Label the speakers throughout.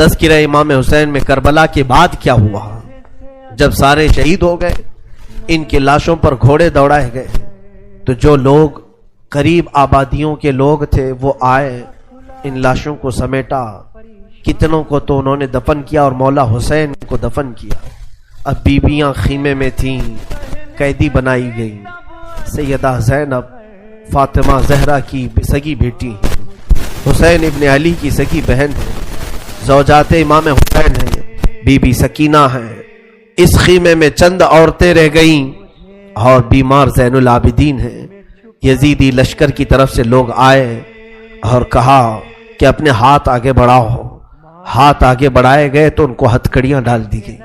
Speaker 1: تذکرہ امام حسین میں کربلا کے بعد کیا ہوا؟ جب سارے شہید ہو گئے، ان کی لاشوں پر گھوڑے دوڑائے گئے، تو جو لوگ قریب آبادیوں کے لوگ تھے وہ آئے، ان لاشوں کو سمیٹا، کتنوں کو تو انہوں نے دفن کیا اور مولا حسین کو دفن کیا۔ اب بیویاں خیمے میں تھیں، قیدی بنائی گئی۔ سیدہ زینب فاطمہ زہرا کی سگی بیٹی، حسین ابن علی کی سگی بہن ہے، زوجات امام حسین ہیں، بی بی سکینہ ہیں۔ اس خیمے میں چند عورتیں رہ گئیں اور بیمار زین العابدین ہیں۔ یزیدی لشکر کی طرف سے لوگ آئے اور کہا کہ اپنے ہاتھ آگے بڑھاؤ۔ ہاتھ آگے بڑھائے گئے تو ان کو ہتھکڑیاں ڈال دی گئی۔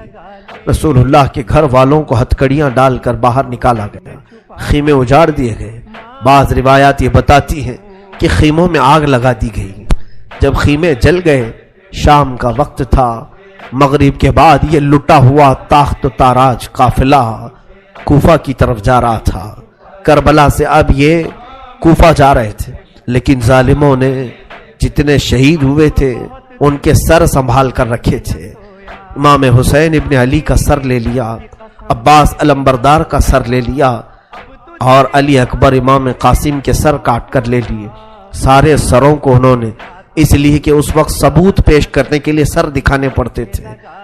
Speaker 1: رسول اللہ کے گھر والوں کو ہتھکڑیاں ڈال کر باہر نکالا گیا، خیمے اجاڑ دیے گئے۔ بعض روایات یہ بتاتی ہیں کہ خیموں میں آگ لگا دی گئی۔ جب خیمے جل گئے، شام کا وقت تھا، مغرب کے بعد یہ لٹا ہوا تاخت و تاراج قافلہ کوفہ کی طرف جا رہا تھا۔ کربلا سے اب یہ کوفہ جا رہے تھے، لیکن ظالموں نے جتنے شہید ہوئے تھے ان کے سر سنبھال کر رکھے تھے۔ امام حسین ابن علی کا سر لے لیا، عباس علمبردار کا سر لے لیا، اور علی اکبر امام قاسم کے سر کاٹ کر لے لیے۔ سارے سروں کو انہوں نے، اس لیے کہ اس وقت ثبوت پیش کرنے کے لیے سر دکھانے پڑتے تھے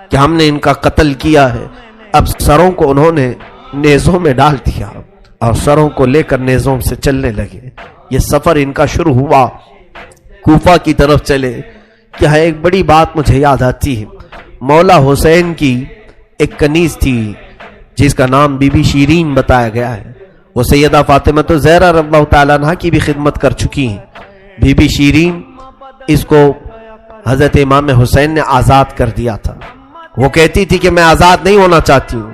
Speaker 1: کہ ہم نے ان کا قتل کیا ہے۔ اب سروں کو انہوں نے نیزوں میں ڈال دیا اور سروں کو لے کر نیزوں سے چلنے لگے۔ یہ سفر ان کا شروع ہوا، کوفہ کی طرف چلے۔ کیا ہے، ایک بڑی بات مجھے یاد آتی ہے۔ مولا حسین کی ایک کنیز تھی جس کا نام بی بی شیرین بتایا گیا ہے۔ وہ سیدہ فاطمہ زہرا رضی اللہ تعالیٰ عنہا کی بھی خدمت کر چکی ہیں۔ بی بی شیرین، اس کو حضرت امام حسین نے آزاد کر دیا تھا۔ وہ کہتی تھی کہ میں آزاد نہیں ہونا چاہتی ہوں۔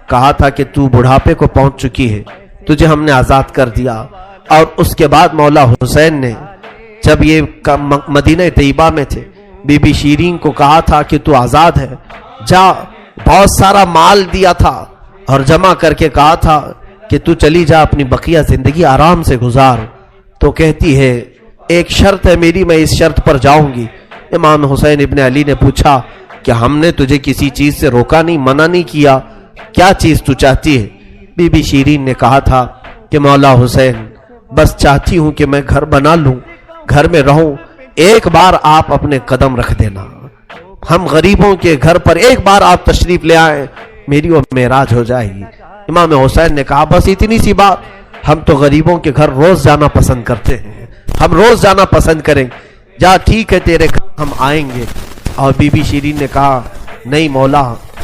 Speaker 1: کہا تھا کہ تو بڑھاپے کو پہنچ چکی ہے، تجھے ہم نے آزاد کر دیا۔ اور اس کے بعد مولا حسین نے، جب یہ مدینہ طیبہ میں تھے، بی بی شیرین کو کہا تھا کہ تو آزاد ہے، جا۔ بہت سارا مال دیا تھا اور جمع کر کے کہا تھا کہ تو چلی جا، اپنی بقیہ زندگی آرام سے گزار۔ تو کہتی ہے ایک شرط ہے میری، میں اس شرط پر جاؤں گی۔ امام حسین ابن علی نے پوچھا کہ ہم نے تجھے کسی چیز سے روکا نہیں، منع نہیں کیا، کیا چیز تو چاہتی ہے؟ بی بی شیرین نے کہا تھا کہ مولا حسین، بس چاہتی ہوں کہ میں گھر بنا لوں، گھر میں رہوں، ایک بار آپ اپنے قدم رکھ دینا، ہم غریبوں کے گھر پر ایک بار آپ تشریف لے آئیں، میری وہ معراج ہو جائے گی۔ امام حسین نے کہا بس اتنی سی بات، ہم تو غریبوں کے گھر روز جانا پسند کرتے ہیں، ہم روز جانا پسند کریں، جا ٹھیک ہے تیرے گھر ہم آئیں گے۔ اور بی بی شیرین نے کہا نہیں مولا،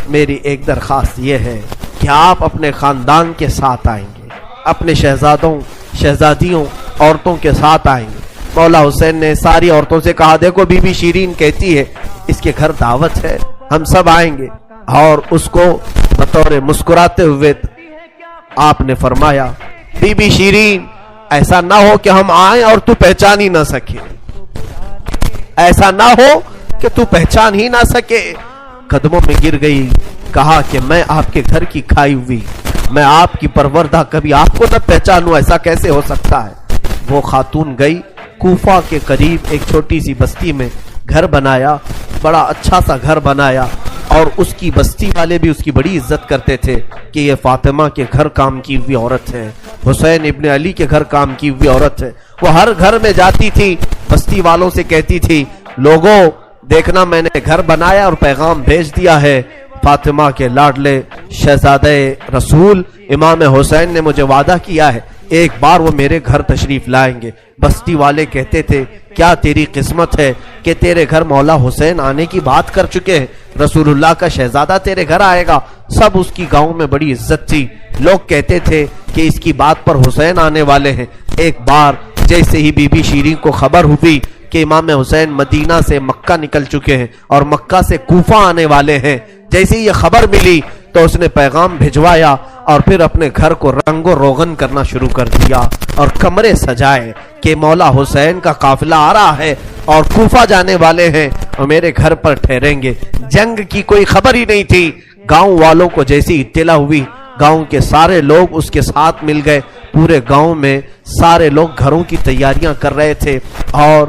Speaker 1: میری ایک درخواست یہ ہے کہ آپ اپنے خاندان کے ساتھ آئیں گے، اپنے شہزادوں شہزادیوں عورتوں کے ساتھ آئیں گے۔ مولا حسین نے ساری عورتوں سے کہا دیکھو بی بی شیرین کہتی ہے اس کے گھر دعوت ہے، ہم سب آئیں گے۔ اور اس کو بطور مسکراتے ہوئے آپ نے فرمایا بی بی شیرین، ایسا نہ ہو کہ ہم آئیں اور تو پہچان ہی نہ سکے، ایسا نہ ہو کہ تو پہچان ہی نہ سکے۔ قدموں میں گر گئی، کہا کہ میں آپ کے گھر کی کھائی ہوئی، میں آپ کی پروردہ، کبھی آپ کو نہ پہچانوں، ایسا کیسے ہو سکتا ہے؟ وہ خاتون گئی، کوفہ کے قریب ایک چھوٹی سی بستی میں گھر بنایا، بڑا اچھا سا گھر بنایا، اور اس کی بستی والے بھی اس کی بڑی عزت کرتے تھے کہ یہ فاطمہ کے گھر کام کی ہوئی عورت ہے، حسین ابن علی کے گھر کام کی ہوئی عورت ہے۔ وہ ہر گھر میں جاتی تھی، بستی والوں سے کہتی تھی لوگوں دیکھنا میں نے گھر بنایا اور پیغام بھیج دیا ہے، فاطمہ کے لاڈلے شہزادہ رسول امام حسین نے مجھے وعدہ کیا ہے ایک بار وہ میرے گھر تشریف لائیں گے۔ بستی والے کہتے تھے کیا تیری قسمت ہے کہ تیرے گھر مولا حسین آنے کی بات کر چکے ہیں، رسول اللہ کا شہزادہ تیرے گھر آئے گا۔ سب اس کی گاؤں میں بڑی عزت تھی، لوگ کہتے تھے کہ اس کی بات پر حسین آنے والے ہیں۔ ایک بار جیسے ہی بی بی شیرین کو خبر ہوئی کہ امام حسین مدینہ سے مکہ نکل چکے ہیں اور مکہ سے کوفہ آنے والے ہیں، جیسے ہی یہ خبر ملی تو اس نے پیغام بھجوایا اور پھر اپنے گھر کو رنگ و روغن کرنا شروع کر دیا اور کمرے سجائے کہ مولا حسین کا قافلہ آ رہا ہے اور کوفہ جانے والے ہیں اور میرے گھر پر ٹھہریں گے۔ جنگ کی کوئی خبر ہی نہیں تھی۔ گاؤں والوں کو جیسی اطلاع ہوئی، گاؤں کے سارے لوگ اس کے ساتھ مل گئے۔ پورے گاؤں میں سارے لوگ گھروں کی تیاریاں کر رہے تھے اور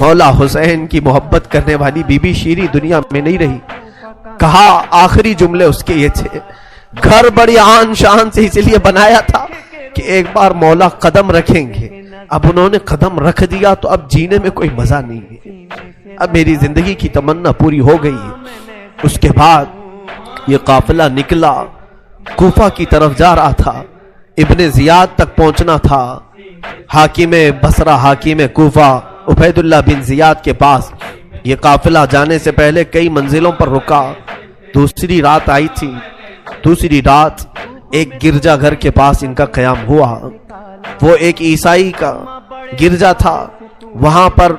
Speaker 1: مولا حسین کی محبت کرنے والی بی بی شیری دنیا میں نہیں رہی. کہا آخری جملے اس کے یہ تھے، گھر بڑی آن شان سے اس لیے بنایا تھا کہ ایک بار مولا قدم رکھیں گے. اب انہوں نے قدم رکھ دیا تو اب جینے میں کوئی مزہ نہیں ہے، اب میری زندگی کی تمنا پوری ہو گئی ہے. اس کے بعد یہ قافلہ نکلا، کوفہ کی طرف جا رہا تھا، ابن زیاد تک پہنچنا تھا. حاکم بصرہ، حاکم کوفہ عبید اللہ بن زیاد کے پاس یہ قافلہ جانے سے پہلے کئی منزلوں پر رکا. دوسری رات آئی تھی. دوسری رات ایک گرجا گھر کے پاس ان کا قیام ہوا. وہ ایک عیسائی کا گرجا تھا، وہاں پر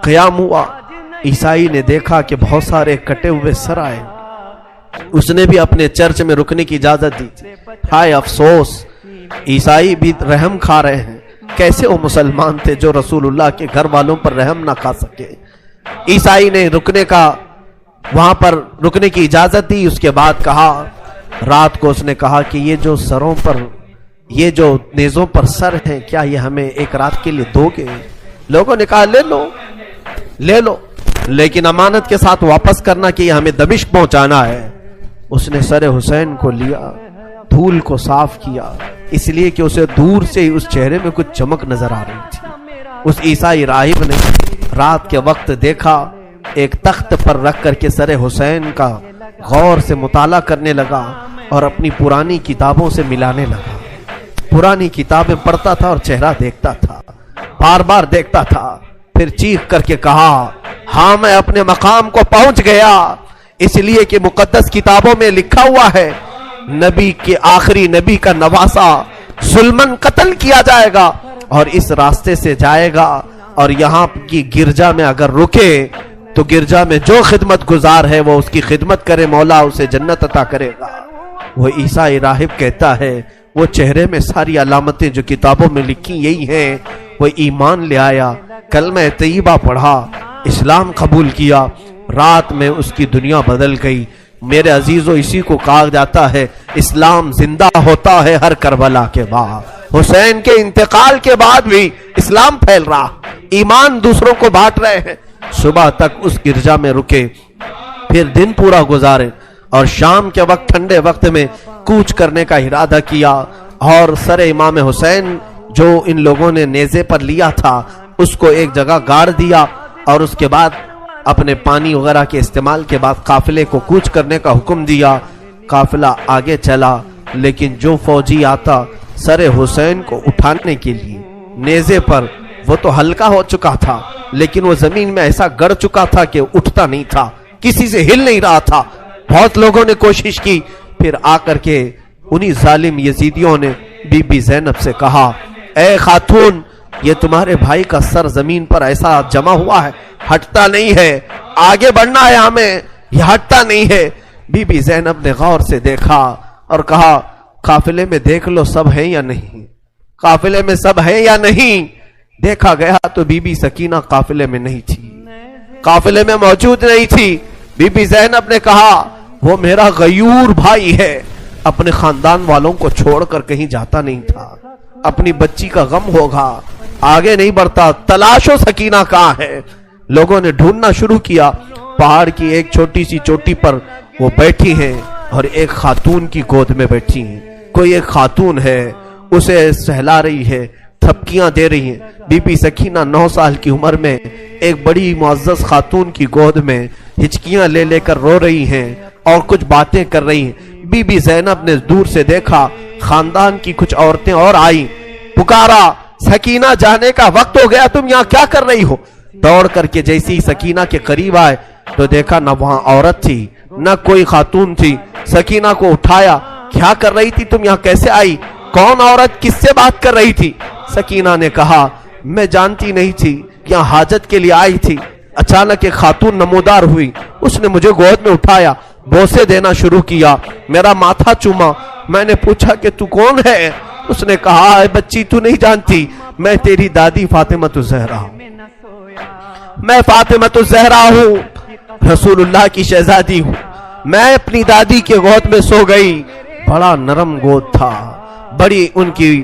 Speaker 1: قیام ہوا. عیسائی نے دیکھا کہ بہت سارے کٹے ہوئے سر آئے. اس نے بھی اپنے چرچ میں رکنے کی اجازت دی. ہائے افسوس، عیسائی بھی رحم کھا رہے ہیں. کیسے وہ مسلمان تھے جو رسول اللہ کے گھر والوں پر رحم نہ کھا سکے. عیسائی نے رکنے کا وہاں پر رکنے کی اجازت دی. اس کے بعد کہا، رات کو اس نے کہا کہ یہ جو سروں پر، یہ جو نیزوں پر سر ہیں، کیا یہ ہمیں ایک رات کے لیے دو گے؟ لوگوں نے کہا لے لو لے لو، لیکن امانت کے ساتھ واپس کرنا کہ یہ ہمیں دمشق پہنچانا ہے. اس نے سر حسین کو لیا، دھول کو صاف کیا، اس لیے کہ اسے دور سے ہی اس چہرے میں کچھ چمک نظر آ رہی تھی. اس عیسائی راہب نے رات کے وقت دیکھا، ایک تخت پر رکھ کر کے سر حسین کا غور سے مطالعہ کرنے لگا اور اپنی پرانی کتابوں سے ملانے لگا. پرانی کتابیں پڑھتا تھا اور چہرہ دیکھتا تھا، بار بار دیکھتا تھا. پھر چیخ کر کے کہا، ہاں میں اپنے مقام کو پہنچ گیا، اس لیے کہ مقدس کتابوں میں لکھا ہوا ہے نبی کے آخری نبی کا نواسا ظلمن قتل کیا جائے گا اور اس راستے سے جائے گا، اور یہاں کی گرجا میں اگر رکے تو گرجا میں جو خدمت گزار ہے وہ اس کی خدمت کرے، مولا اسے جنت عطا کرے گا. وہ عیسائی راہب کہتا ہے وہ چہرے میں ساری علامتیں جو کتابوں میں لکھی یہی ہیں. وہ ایمان لے آیا، کلمہ طیبہ پڑھا، اسلام قبول کیا. رات میں اس کی دنیا بدل گئی. میرے عزیزو، اسی کو کہا جاتا ہے اسلام زندہ ہوتا ہے ہر کربلا کے بعد. حسین کے انتقال کے بعد بھی اسلام پھیل رہا، ایمان دوسروں کو بانٹ رہے ہیں. صبح تک اس گرجا میں رکے، پھر دن پورا گزارے اور شام کے وقت ٹھنڈے وقت میں کوچ کرنے کا ارادہ کیا اور سر امام حسین جو ان لوگوں نے نیزے پر لیا تھا اس کو ایک جگہ گاڑ دیا اور اس کے بعد اپنے پانی وغیرہ کے استعمال کے بعد قافلے کو کوچ کرنے کا حکم دیا. قافلہ آگے چلا، لیکن جو فوجی آتا سر حسین کو اٹھانے کے لیے نیزے پر، وہ تو ہلکا ہو چکا تھا لیکن وہ زمین میں ایسا گڑ چکا تھا کہ اٹھتا نہیں تھا، کسی سے ہل نہیں رہا تھا. بہت لوگوں نے کوشش کی. پھر آ کر کے انہی ظالم یزیدیوں نے بی بی زینب سے کہا، اے خاتون، یہ تمہارے بھائی کا سر زمین پر ایسا جمع ہوا ہے، ہٹتا نہیں ہے، آگے بڑھنا ہے ہمیں، یہ ہٹتا نہیں ہے. بی بی زینب نے غور سے دیکھا اور کہا، قافلے میں دیکھ لو سب ہیں یا نہیں، قافلے میں سب ہیں یا نہیں. دیکھا گیا تو بی بی سکینہ قافلے میں نہیں تھی، قافلے میں موجود نہیں تھی. بی بی زینب نے کہا، وہ میرا غیور بھائی ہے، اپنے خاندان والوں کو چھوڑ کر کہیں جاتا نہیں تھا، اپنی بچی کا غم ہوگا، آگے نہیں بڑھتا، تلاشو سکینہ کہاں ہے. لوگوں نے ڈھونڈنا شروع کیا. پہاڑ کی ایک چھوٹی سی چوٹی پر وہ بیٹھی ہیں اور ایک خاتون کی گود میں بیٹھی ہیں. کوئی ایک خاتون ہے، اسے سہلا رہی ہے، تھپکیاں دے رہی ہیں. بی بی سکینہ 9 سال کی عمر میں ایک بڑی معزز خاتون کی گود میں ہچکیاں لے لے کر رو رہی ہیں اور کچھ باتیں کر رہی ہیں. بی بی زینب نے دور سے دیکھا، خاندان کی کچھ عورتیں اور آئیں، پکارا، سکینہ جانے کا وقت ہو گیا، تم یہاں کیا کر رہی ہو. دوڑ کر کے جیسی سکینہ کے قریب آئے تو دیکھا نہ وہاں عورت تھی نہ کوئی خاتون تھی. سکینہ کو اٹھایا، کیا کر رہی تھی تم یہاں، کیسے آئی، کون عورت، کس سے بات کر رہی تھی. سکینہ نے کہا، میں جانتی نہیں تھی، یہاں حاجت کے لیے آئی تھی. اچانک ایک خاتون نمودار ہوئی، اس نے مجھے گود میں اٹھایا، بوسے دینا شروع کیا، میرا ماتھا چوما. میں نے پوچھا کہ تو کون ہے. اس نے کہا، اے بچی تو نہیں جانتی، میں تیری دادی فاطمہ الزہرا ہوں، میں فاطمہ الزہرا ہوں، رسول اللہ کی شہزادی ہوں. میں اپنی دادی کے گود میں سو گئی. بڑا نرم گود تھا، بڑی ان کی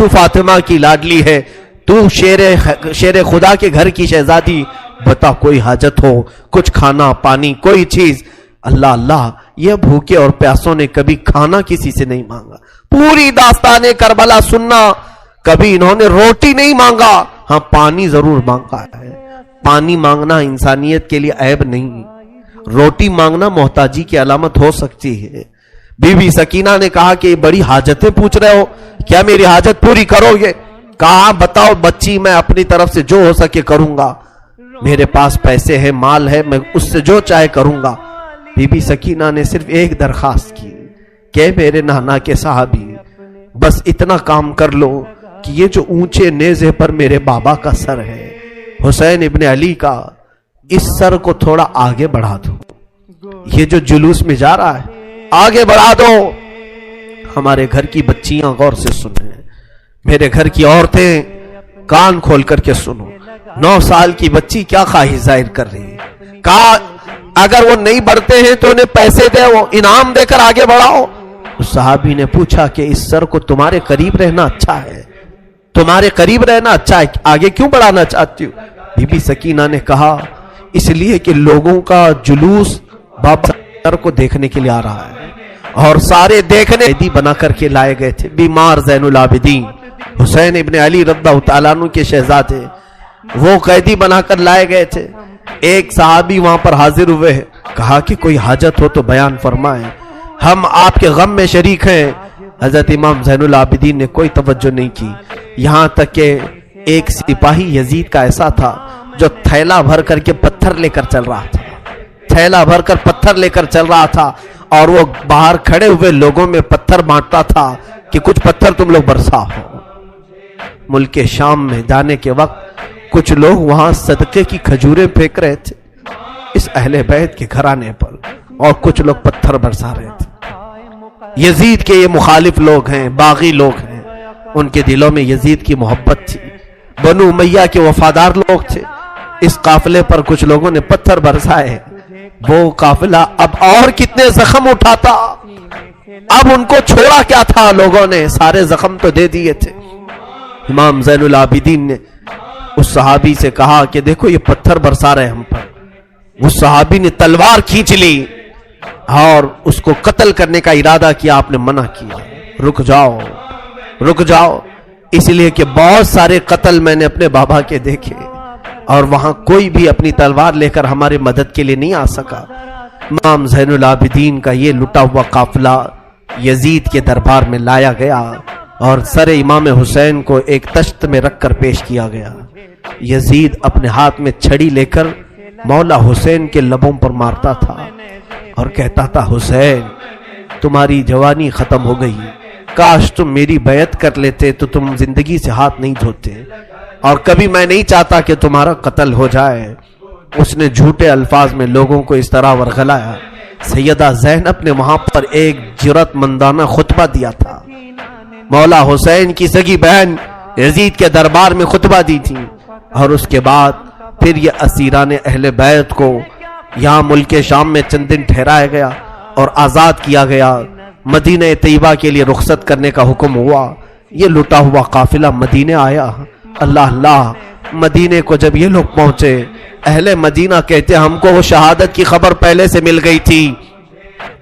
Speaker 1: تو فاطمہ کی لاڈلی ہے، تو شیر خدا کے گھر کی شہزادی، بتا کوئی حاجت ہو، کچھ کھانا پانی کوئی چیز۔ اللہ اللہ، یہ بھوکے اور پیاسوں نے کبھی کھانا کسی سے نہیں مانگا۔ پوری داستان کربلا سننا، کبھی انہوں نے روٹی نہیں مانگا، ہاں پانی ضرور مانگا ہے۔ پانی مانگنا انسانیت کے لیے عیب نہیں، روٹی مانگنا محتاجی کی علامت ہو سکتی ہے۔ بی بی سکینہ نے کہا کہ بڑی حاجتیں پوچھ رہے ہو، کیا میری حاجت پوری کرو گے؟ کہا بتاؤ بچی، میں اپنی طرف سے جو ہو سکے کروں گا، میرے پاس پیسے ہیں، مال ہے، میں اس سے جو چاہے کروں گا۔ بی بی سکینہ نے صرف ایک درخواست کی کہ میرے نانا کے صحابی، بس اتنا کام کر لو کہ یہ جو اونچے نیزے پر میرے بابا کا سر ہے، حسین ابن علی کا، اس سر کو تھوڑا آگے بڑھا دو، یہ جو جلوس میں جا رہا ہے آگے بڑھا دو۔ ہمارے گھر کی بچیاں غور سے سنیں، میرے گھر کی عورتیں کان کھول کر کے سنو، 9 سال کی بچی کیا خواہش ظاہر کر رہی ہے؟ کہا اگر وہ نہیں بڑھتے ہیں تو انہیں پیسے دے، وہ انعام دے کر آگے بڑھاؤ۔ اس صحابی نے پوچھا کہ اس سر کو تمہارے قریب رہنا اچھا ہے، تمہارے قریب رہنا اچھا ہے، آگے کیوں بڑھانا چاہتی ہو؟ بی بی سکینہ نے کہا اس لیے کہ لوگوں کا جلوس بابا سر کو دیکھنے کے لیے آ رہا ہے، اور سارے دیکھنے قیدی بنا کر کے لائے گئے تھے۔ بیمار زین العابدین حسین ابن علی رضی اللہ تعالیٰ عنہ کے شہزادے، وہ قیدی بنا کر لائے گئے تھے۔ ایک صحابی وہاں پر حاضر ہوئے، کہا کہ کوئی حاجت ہو تو بیان فرمائیں، ہم آپ کے غم میں شریک ہیں۔ حضرت امام زین العابدین نے کوئی توجہ نہیں کی، یہاں تک کہ ایک سپاہی یزید کا ایسا تھا جو تھیلا بھر کر کے پتھر لے کر چل رہا تھا، تھیلا بھر کر پتھر لے کر چل رہا تھا، اور وہ باہر کھڑے ہوئے لوگوں میں پتھر بانٹتا تھا کہ کچھ پتھر تم لوگ برسا ہو۔ ملک شام میں جانے کے وقت کچھ لوگ وہاں صدقے کی کھجوریں پھینک رہے تھے اس اہل بیت کے گھرانے پر، اور کچھ لوگ پتھر برسا رہے تھے۔ یزید کے یہ مخالف لوگ ہیں، باغی لوگ ہیں، ان کے دلوں میں یزید کی محبت تھی، بنو امیہ کے وفادار لوگ تھے۔ اس قافلے پر کچھ لوگوں نے پتھر برسائے، وہ قافلہ اب اور کتنے زخم اٹھاتا، اب ان کو چھوڑا کیا تھا، لوگوں نے سارے زخم تو دے دیے تھے۔ امام زین العابدین نے اس صحابی سے کہا کہ دیکھو یہ پتھر برسا رہے ہم پر۔ اس صحابی نے تلوار کھینچ لی اور اس کو قتل کرنے کا ارادہ کیا، آپ نے منع کیا، رک جاؤ رک جاؤ، اس لیے کہ بہت سارے قتل میں نے اپنے بابا کے دیکھے، اور وہاں کوئی بھی اپنی تلوار لے کر ہمارے مدد کے لیے نہیں آ سکا۔ امام زین العابدین کا یہ لٹا ہوا قافلہ یزید کے دربار میں لایا گیا، اور سر امام حسین کو ایک تشت میں رکھ کر پیش کیا گیا۔ یزید اپنے ہاتھ میں چھڑی لے کر مولا حسین کے لبوں پر مارتا تھا اور کہتا تھا حسین تمہاری جوانی ختم ہو گئی، کاش تم میری بیعت کر لیتے تو تم زندگی سے ہاتھ نہیں دھوتے، اور کبھی میں نہیں چاہتا کہ تمہارا قتل ہو جائے۔ اس نے جھوٹے الفاظ میں لوگوں کو اس طرح ورغلایا۔ سیدہ زینب نے وہاں پر ایک جرأت مندانہ خطبہ دیا تھا، مولا حسین کی سگی بہن یزید کے دربار میں خطبہ دی تھی، اور اس کے بعد پھر یہ اسیران اہل بیت کو یہاں ملک شام میں چند دن ٹھہرایا گیا اور آزاد کیا گیا، مدینہ طیبہ کے لیے رخصت کرنے کا حکم ہوا۔ یہ لٹا ہوا قافلہ مدینے آیا۔ اللہ اللہ، مدینے کو جب یہ لوگ پہنچے، اہل مدینہ کہتے ہم کو وہ شہادت کی خبر پہلے سے مل گئی تھی،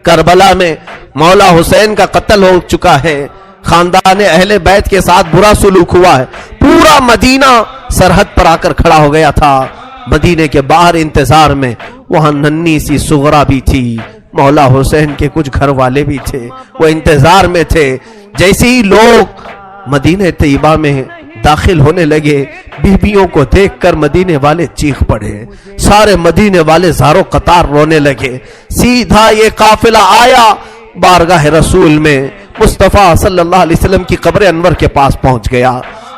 Speaker 1: کربلا میں مولا حسین کا قتل ہو چکا ہے، خاندان اہل بیت کے ساتھ برا سلوک ہوا ہے۔ پورا مدینہ سرحد پر آ کر کھڑا ہو گیا تھا، مدینے کے باہر انتظار میں۔ وہاں ننھی سی سغرا بھی تھی، مولا حسین کے کچھ گھر والے بھی تھے، وہ انتظار میں تھے۔ جیسے ہی لوگ مدینہ طیبہ میں داخل ہونے لگے، بیویوں کو دیکھ کر مدینے والے چیخ پڑے، سارے مدینے والے زارو قطار رونے لگے۔ سیدھا یہ قافلہ آیا بارگاہ رسول میں، مصطفیٰ صلی اللہ علیہ وسلم کی قبر انور کے پاس پہنچ گیا،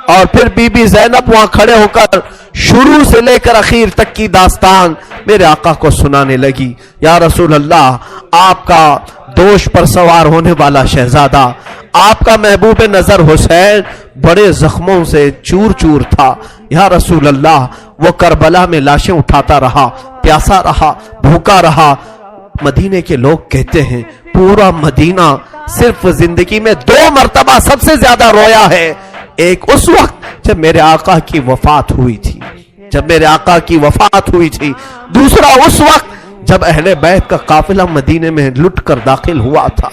Speaker 1: اور پھر بی بی زینب وہاں کھڑے ہو کر شروع سے لے کر اخیر تک کی داستان میرے آقا کو سنانے لگی۔ یا رسول اللہ، آپ کا دوش پر سوار ہونے والا شہزادہ، آپ کا محبوب نظر حسین بڑے زخموں سے چور چور تھا۔ یا رسول اللہ، وہ کربلا میں لاشیں اٹھاتا رہا، پیاسا رہا، بھوکا رہا۔ مدینے کے لوگ کہتے ہیں پورا مدینہ صرف زندگی میں 2 مرتبہ سب سے زیادہ رویا ہے، ایک اس وقت جب میرے آقا کی وفات ہوئی تھی، جب میرے آقا کی وفات ہوئی تھی، دوسرا اس وقت جب اہل بیت کا قافلہ مدینے میں لٹ کر داخل ہوا تھا،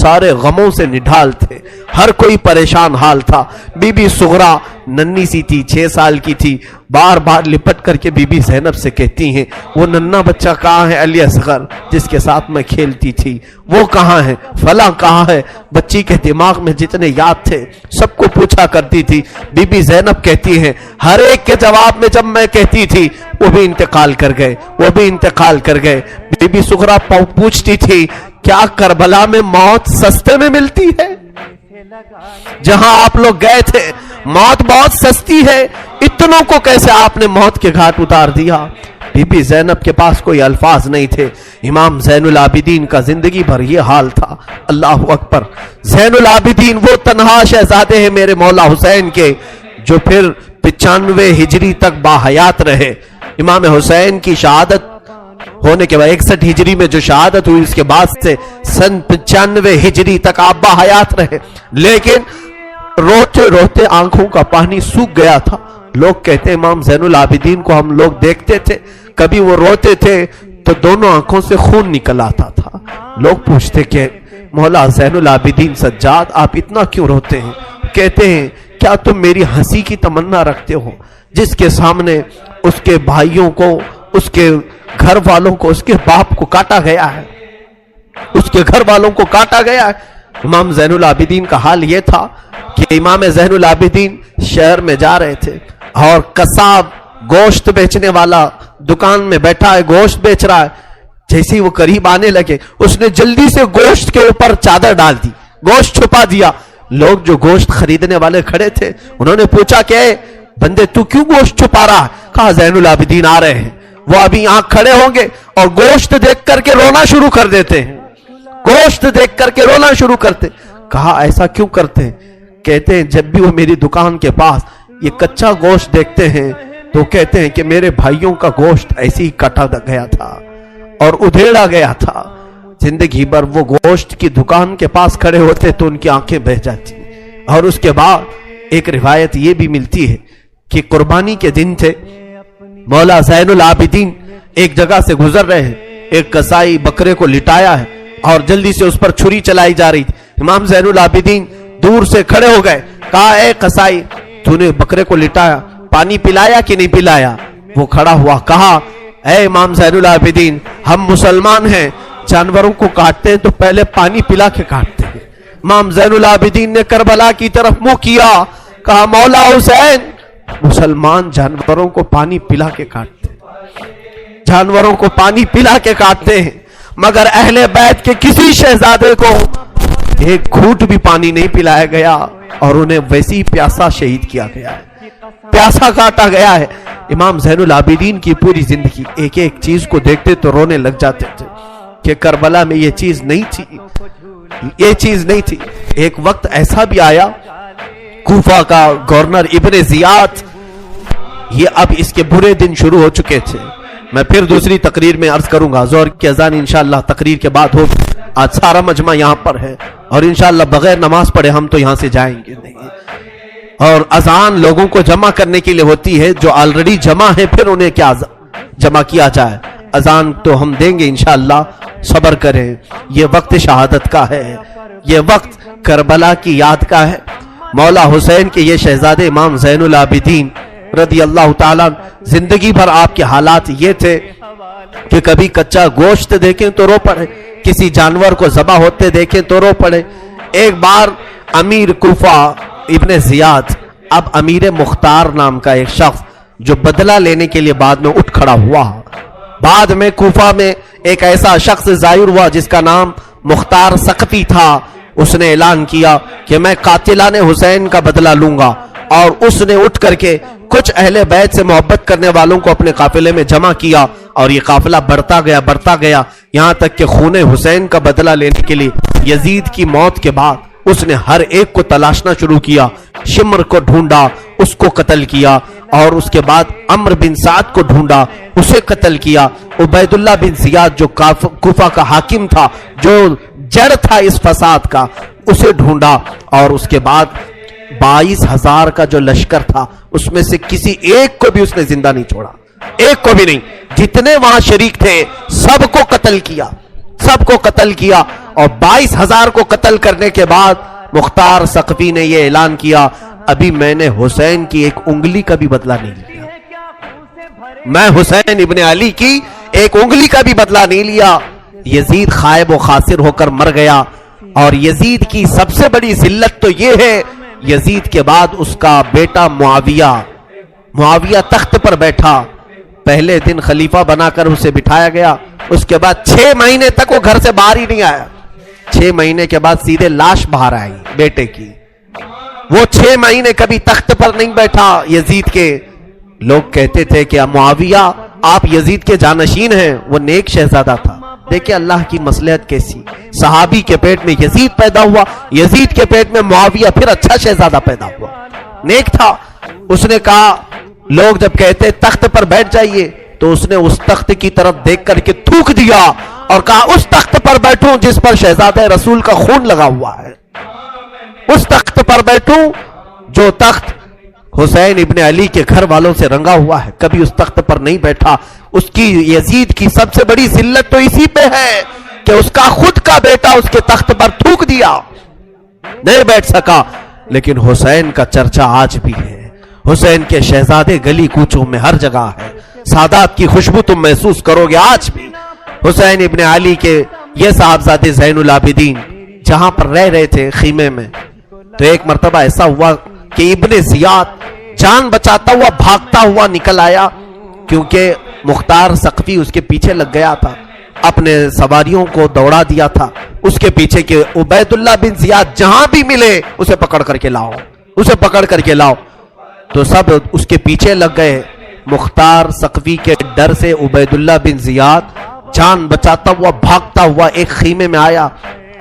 Speaker 1: سارے غموں سے نڈھال تھے، ہر کوئی پریشان حال تھا۔ بی بی صغرا ننھی سی تھی، 6 سال کی تھی، بار بار لپٹ کر کے بی بی زینب سے کہتی ہیں وہ ننھا بچہ کہاں ہے علی اصغر جس کے ساتھ میں کھیلتی تھی، وہ کہاں ہے، فلاں کہاں ہے۔ بچی کے دماغ میں جتنے یاد تھے سب کو پوچھا کرتی تھی۔ بی بی زینب کہتی ہیں ہر ایک کے جواب میں جب میں کہتی تھی وہ بھی انتقال کر گئے، وہ بھی انتقال کر گئے۔ بی بی صغرا پوچھتی تھی کیا کربلا میں موت سستے میں ملتی ہے؟ جہاں آپ لوگ گئے تھے موت بہت سستی ہے، اتنوں کو کیسے آپ نے موت کے گھاٹ اتار دیا؟ بی بی زینب کے پاس کوئی الفاظ نہیں تھے۔ امام زین العابدین کا زندگی بھر یہ حال تھا۔ اللہ اکبر، زین العابدین وہ تنہا شہزادے ہیں میرے مولا حسین کے جو پھر 95 ہجری تک باحیات رہے۔ امام حسین کی شہادت ہونے کے بعد 61 ہجری میں جو شہادت ہوئی اس کے بعد سے سن 95 ہجری تک آپ باحیات رہے، لیکن روتے روتے آنکھوں کا پانی سوکھ گیا تھا۔ لوگ کہتے ہیں امام زین العابدین کو ہم لوگ دیکھتے تھے، کبھی وہ روتے تھے تو دونوں آنکھوں سے خون نکل آتا تھا۔ لوگ پوچھتے کہ مولا زین العابدین سجاد آپ اتنا کیوں روتے ہیں؟ کہتے ہیں کیا تم میری ہنسی کی تمنا رکھتے ہو؟ جس کے سامنے اس کے بھائیوں کو، اس کے گھر والوں کو، اس کے باپ کو کاٹا گیا ہے، اس کے گھر والوں کو کاٹا گیا ہے۔ امام زین العابدین کا حال یہ تھا کہ امام زین العابدین شہر میں جا رہے تھے اور قصاب گوشت بیچنے والا دکان میں بیٹھا ہے، گوشت بیچ رہا ہے۔ جیسے وہ قریب آنے لگے اس نے جلدی سے گوشت کے اوپر چادر ڈال دی، گوشت چھپا دیا۔ لوگ جو گوشت خریدنے والے کھڑے تھے انہوں نے پوچھا کہ اے بندے تو کیوں گوشت چھپا رہا ہے؟ کہا زین العابدین آ رہے ہیں، وہ ابھی یہاں کھڑے ہوں گے اور گوشت دیکھ کر کے رونا شروع کر دیتے ہیں، گوشت دیکھ کر کے رونا شروع کرتے۔ کہا ایسا کیوں کرتے ہیں؟ کہتے ہیں جب بھی وہ میری دکان کے پاس یہ کچا گوشت دیکھتے ہیں تو کہتے ہیں کہ میرے بھائیوں کا گوشت ایسے ہی کٹا گیا تھا اور ادھیڑا گیا تھا۔ زندگی بھر وہ گوشت کی دکان کے پاس کھڑے ہوتے تو ان کی آنکھیں بہہ جاتی۔ اور اس کے بعد ایک روایت یہ بھی ملتی ہے کہ قربانی کے دن تھے، مولا زین العابدین ایک جگہ سے گزر رہے ہیں، ایک قصائی بکرے کو لٹایا ہے اور جلدی سے اس پر چھری چلائی جا رہی تھی۔ امام زین العابدین دور سے کھڑے ہو گئے، کہا اے قصائی تو نے بکرے کو لٹایا، پانی پلایا کہ نہیں پلایا؟ وہ کھڑا ہوا، کہا اے امام زین العابدین ہم مسلمان ہیں، جانوروں کو کاٹتے ہیں تو پہلے پانی پلا کے کاٹتے ہیں۔ امام زین العابدین نے کربلا کی طرف منہ کیا، کہا مولا حسین مسلمان جانوروں کو پانی پلا کے کاٹتے ہیں، جانوروں کو پانی پلا کے کاٹتے ہیں، مگر اہل بیت کے کسی شہزادے کو ایک گھونٹ بھی پانی نہیں پلایا گیا اور انہیں ویسی پیاسا شہید کیا گیا ہے، پیاسا کاٹا گیا ہے۔ امام زین العابدین کی پوری زندگی ایک ایک چیز کو دیکھتے تو رونے لگ جاتے تھے کہ کربلا میں یہ چیز نہیں تھی، یہ چیز نہیں تھی۔ ایک وقت ایسا بھی آیا، کوفہ کا گورنر ابن زیاد، یہ اب اس کے برے دن شروع ہو چکے تھے۔ میں پھر دوسری تقریر میں عرض کروں گا، ظہر کی اذان انشاءاللہ تقریر کے بعد ہوگی۔ آج سارا مجمع یہاں پر ہے اور انشاءاللہ بغیر نماز پڑھے ہم تو یہاں سے جائیں گے نہیں، اور اذان لوگوں کو جمع کرنے کے لیے ہوتی ہے، جو آلریڈی جمع ہے پھر انہیں کیا جمع کیا جائے۔ اذان تو ہم دیں گے انشاءاللہ، صبر کریں۔ یہ وقت شہادت کا ہے، یہ وقت کربلا کی یاد کا ہے۔ مولا حسین کے یہ شہزادے امام زین العابدین رضی اللہ تعالیٰ، زندگی بھر آپ کے حالات یہ تھے کہ کبھی کچا گوشت دیکھیں تو رو پڑے، کسی جانور کو ذبح ہوتے دیکھیں تو رو پڑے۔ ایک بار امیر کوفہ ابن زیاد، اب امیر مختار نام کا ایک شخص جو بدلہ لینے کے لیے بعد میں اٹھ کھڑا ہوا، بعد میں کوفہ میں ایک ایسا شخص ظاہر ہوا جس کا نام مختار سقفی تھا۔ اس نے اعلان کیا کہ میں قاتلان حسین کا بدلہ لوں گا، اور اس نے اٹھ کر کے کچھ اہل بیت سے محبت کرنے والوں کو اپنے قافلے میں جمع کیا، اور یہ قافلہ بڑھتا گیا یہاں تک کہ خون حسین کا بدلہ لینے کے لیے یزید کی موت کے بعد اس نے ہر ایک کو تلاشنا شروع کیا۔ شمر کو ڈھونڈا، اس کو قتل کیا، اور اس کے بعد عمرو بن سعد کو ڈھونڈا، اسے قتل کیا۔ عبید اللہ بن زیاد جو کوفہ کا حاکم تھا، جو جڑ تھا اس فساد کا، اسے ڈھونڈا، اور اس کے بعد 22,000 کا جو لشکر تھا اس میں سے کسی ایک کو بھی اس نے زندہ نہیں چھوڑا، ایک کو بھی نہیں. جتنے وہاں شریک تھے سب کو قتل کیا، سب کو قتل کیا. اور 22,000 کو قتل کرنے کے بعد مختار ثقفی نے یہ اعلان کیا، ابھی میں نے حسین کی ایک انگلی کا بھی بدلہ نہیں لیا، میں حسین ابن علی کی ایک انگلی کا بھی بدلہ نہیں لیا. یزید خائب و خاسر ہو کر مر گیا. اور یزید کی سب سے بڑی ذلت تو یہ ہے، یزید کے بعد اس کا بیٹا معاویہ تخت پر بیٹھا. پہلے دن خلیفہ بنا کر اسے بٹھایا گیا، اس کے بعد 6 مہینے تک وہ گھر سے باہر ہی نہیں آیا. 6 مہینے کے بعد سیدھے لاش باہر آئی بیٹے کی. وہ 6 مہینے کبھی تخت پر نہیں بیٹھا یزید کے. لوگ کہتے تھے کہ معاویہ آپ یزید کے جانشین ہیں، وہ نیک شہزادہ تھا. دیکھیں اللہ کی مصلحت کیسی، صحابی کے پیٹ میں یزید پیدا ہوا، یزید کے پیٹ میں معاویہ، پھر اچھا شہزادہ پیدا ہوا، نیک تھا. اس نے کہا، لوگ جب کہتے تخت پر بیٹھ جائیے تو اس نے اس تخت کی طرف دیکھ کر کے تھوک دیا اور کہا اس تخت پر بیٹھوں جس پر شہزادہ رسول کا خون لگا ہوا ہے، اس تخت پر بیٹھوں جو تخت حسین ابن علی کے گھر والوں سے رنگا ہوا ہے. کبھی اس تخت پر نہیں بیٹھا. اس کی یزید کی سب سے بڑی ذلت تو اسی پہ ہے کہ اس کا خود کا بیٹا اس کے تخت پر تھوک دیا، نہیں بیٹھ سکا. لیکن حسین کا چرچا آج بھی ہے، حسین کے شہزادے گلی کوچوں میں ہر جگہ ہے. سادات کی خوشبو تم محسوس کرو گے آج بھی. حسین ابن علی کے یہ صاحبزادے زین العابدین جہاں پر رہ رہے تھے خیمے میں، تو ایک مرتبہ ایسا ہوا کہ ابن زیاد جان بچاتا ہوا بھاگتا ہوا نکل آیا، کیونکہ مختار ثقفی اس کے پیچھے لگ گیا تھا، اپنے سواریوں کو دوڑا دیا تھا اس کے پیچھے کہ عبید اللہ بن زیاد جہاں بھی ملے اسے پکڑ کر کے لاؤ، اسے پکڑ کر کے لاؤ. تو سب اس کے پیچھے لگ گئے. مختار ثقفی کے ڈر سے عبید اللہ بن زیاد جان بچاتا ہوا بھاگتا ہوا ایک خیمے میں آیا.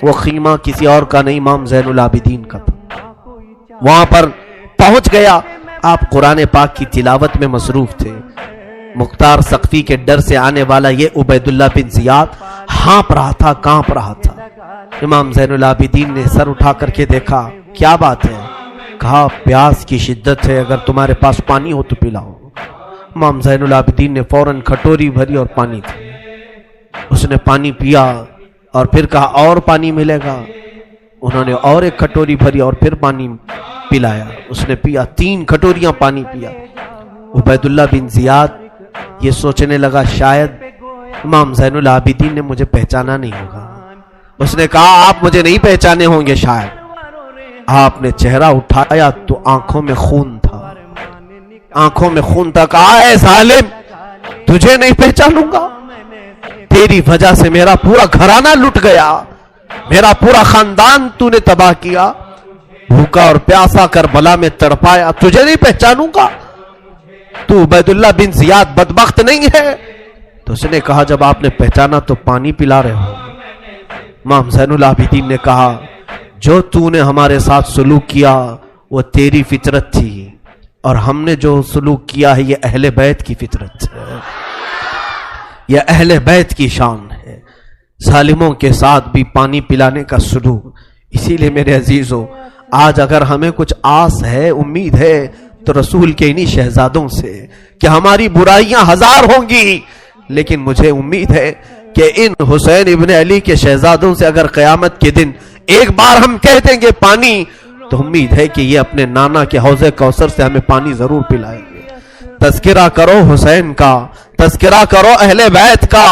Speaker 1: وہ خیمہ کسی اور کا نہیں، امام زین العابدین کا تھا. وہاں پر پہنچ گیا. آپ قرآن پاک کی تلاوت میں مصروف تھے. مختار ثقفی کے ڈر سے آنے والا یہ عبید اللہ بن زیاد ہانپ رہا تھا، کانپ رہا تھا. امام زین العابدین نے سر اٹھا کر کے دیکھا، کیا بات ہے؟ کہا پیاس کی شدت ہے، اگر تمہارے پاس پانی ہو تو پلاؤ. امام زین العابدین نے فوراً کھٹوری بھری اور پانی تھی، اس نے پانی پیا اور پھر کہا اور پانی ملے گا. انہوں نے اور ایک کھٹوری بھری اور پھر پانی پلایا. اس نے پیا، 3 کھٹوریاں پانی پیا. عبید اللہ بن زیاد یہ سوچنے لگا شاید امام زین العابدین نے مجھے پہچانا نہیں ہوگا. اس نے کہا آپ مجھے نہیں پہچانے ہوں گے شاید. آپ نے چہرہ اٹھایا تو آنکھوں میں خون تھا، آنکھوں میں خون تھا. کہا اے ظالم، تجھے نہیں پہچانوں گا؟ تیری وجہ سے میرا پورا گھرانہ لٹ گیا، میرا پورا خاندان تو نے تباہ کیا، بھوکا اور پیاسا کربلا میں تڑپایا، تجھے نہیں پہچانوں گا؟ تو عبید اللہ بن زیاد بدبخت نہیں ہے؟ تو اس نے کہا جب آپ نے پہچانا تو پانی پلا رہے ہو. امام زین العابدین نے کہا جو تو نے ہمارے ساتھ سلوک کیا وہ تیری فطرت تھی، اور ہم نے جو سلوک کیا ہے یہ اہل بیت کی فطرت ہے، یہ اہل بیت کی شان ہے. ظالموں کے ساتھ بھی پانی پلانے کا سلوک. اسی لیے میرے عزیزو، آج اگر ہمیں کچھ آس ہے، امید ہے، تو رسول کے انہی شہزادوں سے کہ ہماری برائیاں 1000 ہوں گی، لیکن مجھے امید ہے کہ ان حسین ابن علی کے شہزادوں سے اگر قیامت کے دن ایک بار ہم کہہ دیں گے پانی، تو امید ہے کہ یہ اپنے نانا کے حوض کوثر سے ہمیں پانی ضرور پلائیں گے. تذکرہ کرو حسین کا، تذکرہ کرو اہل بیت کا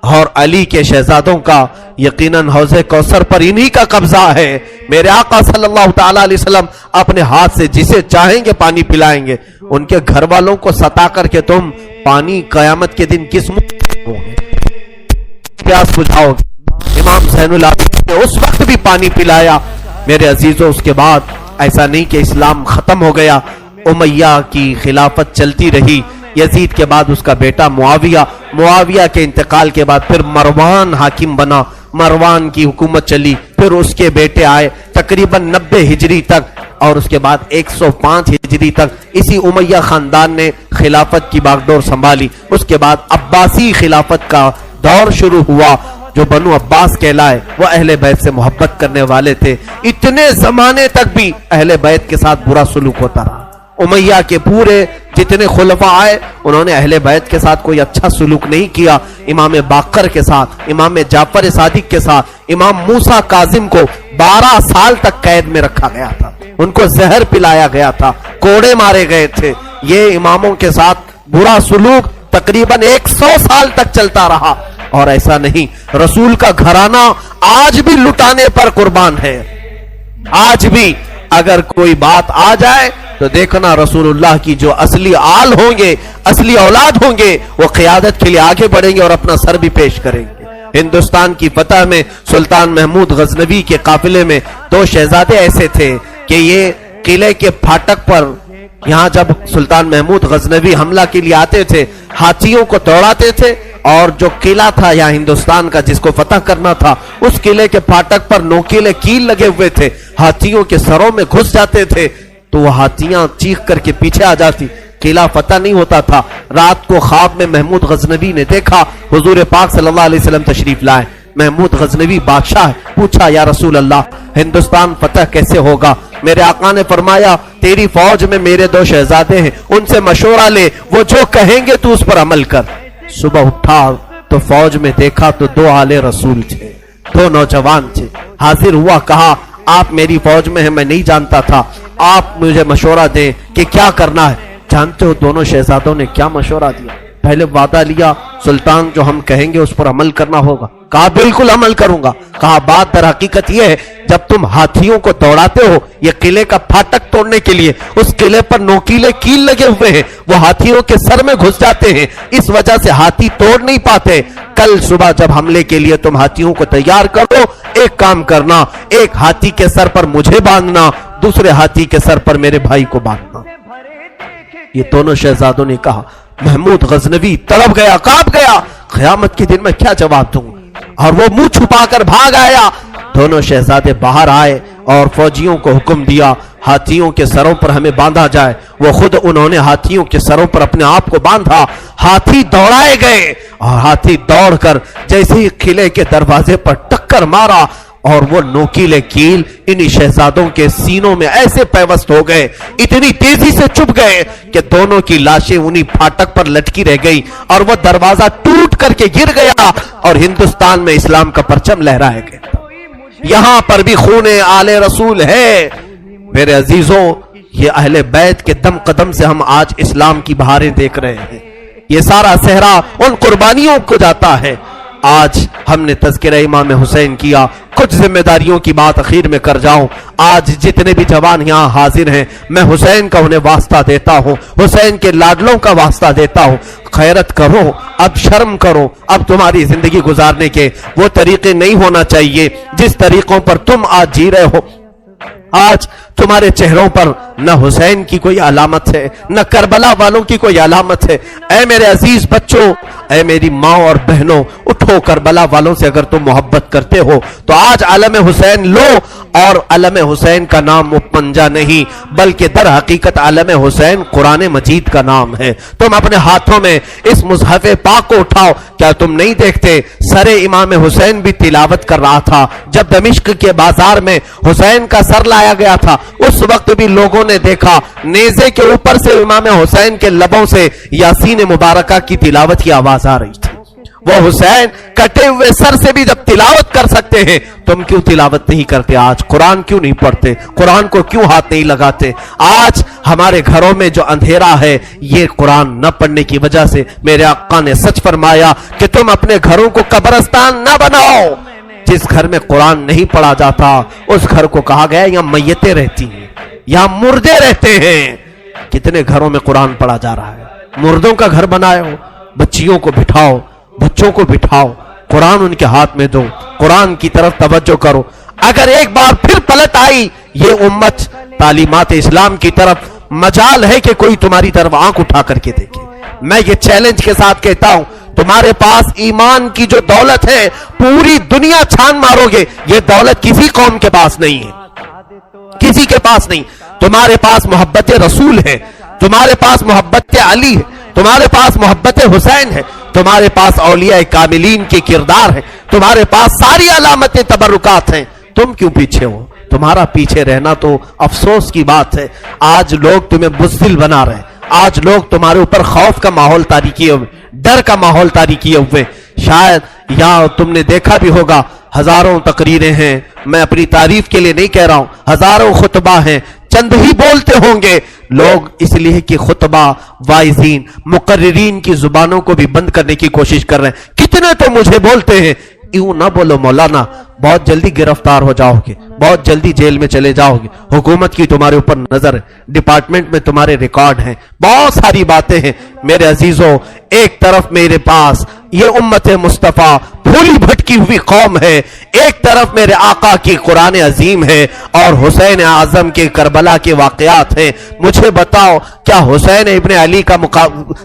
Speaker 1: اور علی کے شہزادوں کا. یقیناً حوض کوثر پر انہی کا قبضہ ہے. میرے آقا صلی اللہ تعالی علیہ وسلم اپنے ہاتھ سے جسے چاہیں گے پانی پلائیں گے. ان کے گھر والوں کو ستا کر کے تم پانی قیامت کے دن کس پیاس بجھاؤ گے؟ امام زین العابدین نے اس وقت بھی پانی پلایا. میرے عزیزوں، اس کے بعد ایسا نہیں کہ اسلام ختم ہو گیا. امیہ کی خلافت چلتی رہی. یزید کے بعد اس کا بیٹا معاویہ کے انتقال کے بعد پھر مروان حاکم بنا. مروان کی حکومت چلی. پھر اس کے بیٹے آئے تقریباً 90 ہجری تک، اور اس کے بعد 105 ہجری تک اسی امیہ خاندان نے خلافت کی باغڈور سنبھالی. اس کے بعد عباسی خلافت کا دور شروع ہوا. جو بنو عباس کہلائے وہ اہل بیت سے محبت کرنے والے تھے. اتنے زمانے تک بھی اہل بیت کے ساتھ برا سلوک ہوتا رہا. امیہ کے پورے جتنے خلفاء آئے انہوں نے اہل بیت کے ساتھ کوئی اچھا سلوک نہیں کیا. امام باقر کے ساتھ، امام جعفر صادق کے ساتھ، امام موسیٰ کاظم کو 12 سال تک قید میں رکھا گیا تھا، ان کو زہر پلایا گیا تھا، کوڑے مارے گئے تھے. یہ اماموں کے ساتھ برا سلوک تقریباً 100 سال تک چلتا رہا. اور ایسا نہیں، رسول کا گھرانہ آج بھی لٹانے پر قربان ہے. آج بھی اگر کوئی بات آ جائے تو دیکھنا رسول اللہ کی جو اصلی آل ہوں گے، اصلی اولاد ہوں گے، وہ قیادت کے لیے آگے بڑھیں گے اور اپنا سر بھی پیش کریں گے. ہندوستان کی فتح میں سلطان محمود غزنوی کے قافلے میں 2 شہزادے ایسے تھے کہ یہ قلعے کے پھاٹک پر، یہاں جب سلطان محمود غزنوی حملہ کے لیے آتے تھے ہاتھیوں کو دوڑاتے تھے، اور جو قلعہ تھا یہاں ہندوستان کا جس کو فتح کرنا تھا، اس قلعے کے پھاٹک پر نوکیلے کیل لگے ہوئے تھے، ہاتھیوں کے سروں میں گھس جاتے تھے تو وہ ہاتھیاں چیخ کر کے پیچھے آ جاتی. قلعہ فتح نہیں ہوتا تھا. رات کو خواب میں محمود غزنوی نے دیکھا حضور پاک صلی اللہ علیہ وسلم تشریف لائے. محمود غزنوی بادشاہ ہے. پوچھا یا رسول اللہ ہندوستان فتح کیسے ہوگا؟ میرے آقا نے فرمایا تیری فوج میں میرے 2 شہزادے ہیں، ان سے مشورہ لے، وہ جو کہیں گے تو اس پر عمل کر. صبح اٹھا تو فوج میں دیکھا تو 2 آل رسول تھے، 2 نوجوان تھے. حاضر ہوا، کہا آپ میری فوج میں ہیں، میں نہیں جانتا تھا، آپ مجھے مشورہ دیں کہ کیا کرنا ہے. جانتے ہو دونوں شہزادوں نے کیا مشورہ دیا؟ پہلے وعدہ لیا سلطان جو ہم کہیں گے اس پر عمل کرنا ہوگا. کہا بالکل عمل کروں گا. کہا بات در حقیقت یہ ہے جب تم ہاتھیوں کو دوڑاتے ہو یہ قلعے کا پھاٹک توڑنے کے لیے، اس قلعے پر نوکیلے کیل لگے ہوئے ہیں، وہ ہاتھیوں کے سر میں گھس جاتے ہیں، اس وجہ سے ہاتھی توڑ نہیں پاتے. کل صبح جب حملے کے لیے تم ہاتھیوں کو تیار کرو، ایک کام کرنا، ایک ہاتھی کے سر پر مجھے باندھنا، دوسرے ہاتھی کے سر پر میرے بھائی کو باندھنا. یہ دونوں شہزادوں نے کہا. محمود غزنوی تڑپ گیا، کانپ گیا، قیامت کے دن میں کیا جواب دوں، اور وہ منہ چھپا کر بھاگ آیا. دونوں شہزادے باہر آئے اور فوجیوں کو حکم دیا ہاتھیوں کے سروں پر ہمیں باندھا جائے. وہ خود انہوں نے ہاتھیوں کے سروں پر اپنے آپ کو باندھا. ہاتھی دوڑائے گئے اور ہاتھی دوڑ کر جیسے ہی قلعے کے دروازے پر ٹکر مارا اور وہ نوکیلے کیل انہی شہزادوں کے سینوں میں ایسے پیوست ہو گئے، اتنی تیزی سے چپ گئے کہ دونوں کی لاشیں انہی پھاٹک پر لٹکی رہ گئی اور وہ دروازہ ٹوٹ کر کے گر گیا اور ہندوستان میں اسلام کا پرچم لہرائے گئے. یہاں پر بھی خون آل رسول ہے. میرے عزیزوں، یہ اہل بیت کے دم قدم سے ہم آج اسلام کی بہاریں دیکھ رہے ہیں. یہ سارا صحرا ان قربانیوں کو جاتا ہے. آج ہم نے تذکرہ امام حسین کیا. کچھ ذمہ داریوں کی بات اخیر میں کر جاؤں. آج جتنے بھی جوان یہاں حاضر ہیں میں حسین کا انہیں واسطہ دیتا ہوں، حسین کے لاڈلوں کا واسطہ دیتا ہوں. خیرت کرو، اب شرم کرو. اب تمہاری زندگی گزارنے کے وہ طریقے نہیں ہونا چاہیے جس طریقوں پر تم آج جی رہے ہو. آج تمہارے چہروں پر نہ حسین کی کوئی علامت ہے، نہ کربلا والوں کی کوئی علامت ہے. اے میرے عزیز بچوں، اے میری ماں اور بہنوں، اٹھو. کربلا والوں سے اگر تم محبت کرتے ہو تو آج علم حسین لو. اور علم حسین کا نام پنجا نہیں بلکہ در حقیقت علم حسین قرآن مجید کا نام ہے. تم اپنے ہاتھوں میں اس مصحف پاک کو اٹھاؤ. کیا تم نہیں دیکھتے سر امام حسین بھی تلاوت کر رہا تھا جب دمشق کے بازار میں حسین کا سر لایا گیا تھا؟ اس وقت بھی لوگوں نے دیکھا نیزے کے اوپر سے امام حسین کے لبوں سے یاسین مبارکہ کی تلاوت کی آواز آ رہی تھی. وہ حسین کٹے ہوئے سر سے بھی جب تلاوت کر سکتے ہیں، تم کیوں تلاوت نہیں کرتے؟ آج قرآن کیوں نہیں پڑھتے؟ قرآن کو کیوں ہاتھ نہیں لگاتے؟ آج ہمارے گھروں میں جو اندھیرا ہے یہ قرآن نہ پڑھنے کی وجہ سے. میرے آقا نے سچ فرمایا کہ تم اپنے گھروں کو قبرستان نہ بناؤ. جس گھر میں قرآن نہیں پڑھا جاتا اس گھر کو کہا گیا یہاں میتیں رہتی ہیں، یہاں مردے رہتے ہیں. کتنے گھروں میں قرآن پڑھا جا رہا ہے. مردوں کا گھر بنائے ہو. بچیوں کو بٹھاؤ، بچوں کو بٹھاؤ، قرآن ان کے ہاتھ میں دو، قرآن کی طرف توجہ کرو. اگر ایک بار پھر پلٹ آئی یہ امت تعلیمات اسلام کی طرف، مجال ہے کہ کوئی تمہاری طرف آنکھ اٹھا کر کے دیکھے. میں یہ چیلنج کے ساتھ کہتا ہوں تمہارے پاس ایمان کی جو دولت ہے پوری دنیا چھان مارو گے یہ دولت کسی قوم کے پاس نہیں ہے، کسی کے پاس نہیں. تمہارے پاس محبت رسول ہے، تمہارے پاس محبت علی ہے، تمہارے پاس محبت حسین ہے، تمہارے پاس اولیاء کاملین کے کردار ہیں, تمہارے پاس ساری علامتیں تبرکات ہیں, تم کیوں پیچھے ہو؟ تمہارا پیچھے رہنا تو افسوس کی بات ہے. آج لوگ تمہیں بزدل بنا رہے ہیں, آج لوگ تمہارے اوپر خوف کا ماحول طاری کیے ہوئے, ڈر کا ماحول طاری کیے ہوئے. شاید یا تم نے دیکھا بھی ہوگا, ہزاروں تقریریں ہیں, میں اپنی تعریف کے لیے نہیں کہہ رہا ہوں, ہزاروں خطبہ ہیں, چند ہی بولتے ہوں گے لوگ, اس لیے کہ خطبہ واعظین مقررین کی زبانوں کو بھی بند کرنے کی کوشش کر رہے ہیں. کتنے تو مجھے بولتے ہیں, یوں نہ بولو مولانا, بہت جلدی گرفتار ہو جاؤ گے, بہت جلدی جیل میں چلے جاؤ گے, حکومت کی تمہارے اوپر نظر ہے, ڈپارٹمنٹ میں تمہارے ریکارڈ ہیں, بہت ساری باتیں ہیں. میرے عزیزوں, ایک طرف میرے پاس یہ امت مصطفیٰ بھولی بھٹکی ہوئی قوم ہے, ایک طرف میرے آقا کی قرآن عظیم ہے, اور حسین اعظم کے کربلا کے واقعات ہیں. مجھے بتاؤ, کیا حسین ابن علی کا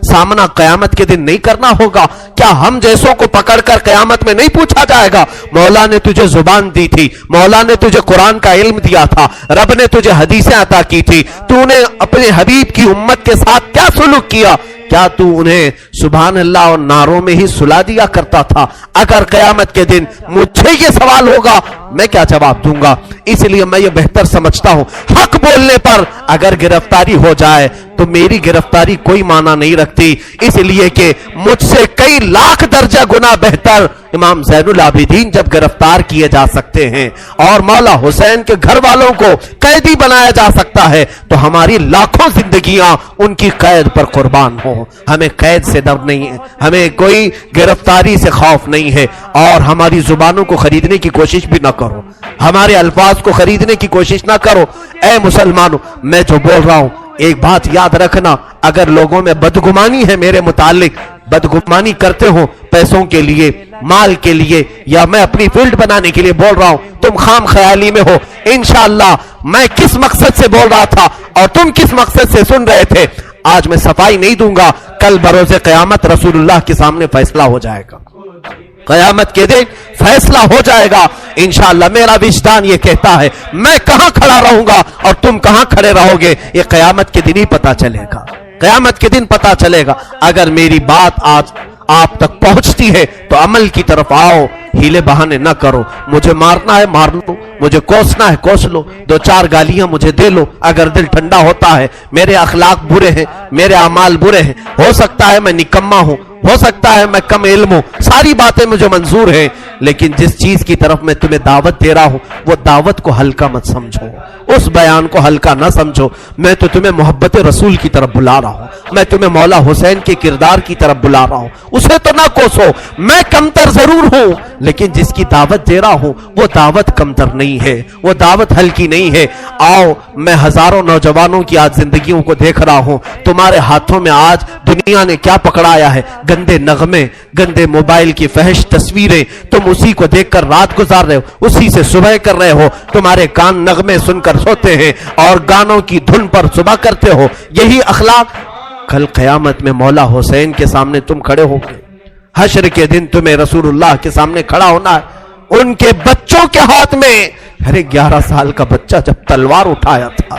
Speaker 1: سامنا قیامت کے دن نہیں کرنا ہوگا؟ کیا ہم جیسوں کو پکڑ کر قیامت میں نہیں پوچھا جائے گا, مولا نے تجھے زبان دی تھی, مولا نے تجھے قرآن کا علم دیا تھا, رب نے تجھے حدیثیں عطا کی تھی, تو نے اپنے حبیب کی امت کے ساتھ کیا سلوک کیا؟ کیا تو انہیں سبحان اللہ اور نعروں میں ہی سلا دیا کرتا تھا؟ اگر قیامت کے دن مجھے یہ سوال ہوگا, میں کیا جواب دوں گا؟ اس لیے میں یہ بہتر سمجھتا ہوں, حق بولنے پر اگر گرفتاری ہو جائے تو میری گرفتاری کوئی معنی نہیں رکھتی, اس لیے کہ مجھ سے کئی لاکھ درجہ گنا بہتر امام زین العابدین جب گرفتار کیے جا سکتے ہیں اور مولا حسین کے گھر والوں کو قیدی بنایا جا سکتا ہے, تو ہماری لاکھوں زندگیاں ان کی قید پر قربان ہوں. ہمیں قید سے ڈر نہیں ہے, ہمیں کوئی گرفتاری سے خوف نہیں ہے, اور ہماری زبانوں کو خریدنے کی کوشش بھی نہ کرو, ہمارے الفاظ کو خریدنے کی کوشش نہ کرو. اے مسلمانوں, میں جو بول رہا ہوں ایک بات یاد رکھنا, اگر لوگوں میں بدگمانی ہے میرے متعلق, بدگمانی کرتے ہو پیسوں کے لیے, مال کے لیے, یا میں اپنی فیلڈ بنانے کے لیے بول رہا ہوں, تم خام خیالی میں ہو. انشاءاللہ میں کس مقصد سے بول رہا تھا اور تم کس مقصد سے سن رہے تھے, آج میں صفائی نہیں دوں گا, کل بروز قیامت رسول اللہ کے سامنے فیصلہ ہو جائے گا, قیامت کے دن فیصلہ ہو جائے گا انشاءاللہ. میرا وجدان یہ کہتا ہے, میں کہاں کھڑا رہوں گا اور تم کہاں کھڑے رہو گے, یہ قیامت کے دن ہی پتا چلے گا, قیامت کے دن پتا چلے گا. اگر میری بات آج آپ تک پہنچتی ہے تو عمل کی طرف آؤ, ہیلے بہانے نہ کرو. مجھے مارنا ہے مار لو, مجھے کوسنا ہے کوس لو, دو چار گالیاں مجھے دے لو اگر دل ٹھنڈا ہوتا ہے. میرے اخلاق برے ہیں, میرے اعمال برے ہیں, ہو سکتا ہے میں نکما ہوں, ہو سکتا ہے میں کم علم ہوں, ساری باتیں مجھے منظور ہیں, لیکن جس چیز کی طرف میں تمہیں دعوت دے رہا ہوں وہ دعوت کو ہلکا مت سمجھو, اس بیان کو ہلکا نہ سمجھو. میں تو تمہیں محبت رسول کی طرف بلا رہا ہوں, میں تمہیں مولا حسین کے کردار کی طرف بلا رہا ہوں, اسے تو نہ کوسو. میں کمتر ضرور ہوں, لیکن جس کی دعوت دے رہا ہوں وہ دعوت کمتر نہیں ہے, وہ دعوت ہلکی نہیں ہے. آؤ, میں ہزاروں نوجوانوں کی آج زندگیوں کو دیکھ رہا ہوں, تمہارے ہاتھوں میں آج دنیا نے کیا پکڑایا ہے, گندے نغمے, گندے موبائل کی فحش تصویریں. تم اسی کو دیکھ کر رات گزار رہے ہو, اسی سے صبح کر رہے ہو, تمہارے کان نغمے سن کر سوتے ہیں اور گانوں کی دھن پر صبح کرتے ہو. یہی اخلاق کل قیامت میں مولا حسین کے سامنے تم کھڑے ہو گے. حشر کے دن تمہیں رسول اللہ کے سامنے کھڑا ہونا ہے, ان کے بچوں کے ہاتھ میں. ارے 11 سال کا بچہ جب تلوار اٹھایا تھا,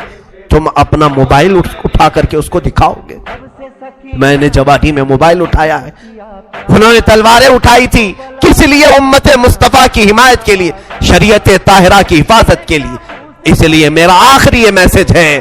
Speaker 1: تم اپنا موبائل اٹھا کر کے اس کو دکھاؤ گے. میں نے جوانی میں موبائل اٹھایا ہے, انہوں نے تلواریں اٹھائی تھی, کس لیے؟ امت مصطفیٰ کی حمایت کے لیے, شریعت طاہرہ کی حفاظت کے لیے. اس لیے میرا آخری یہ میسج ہے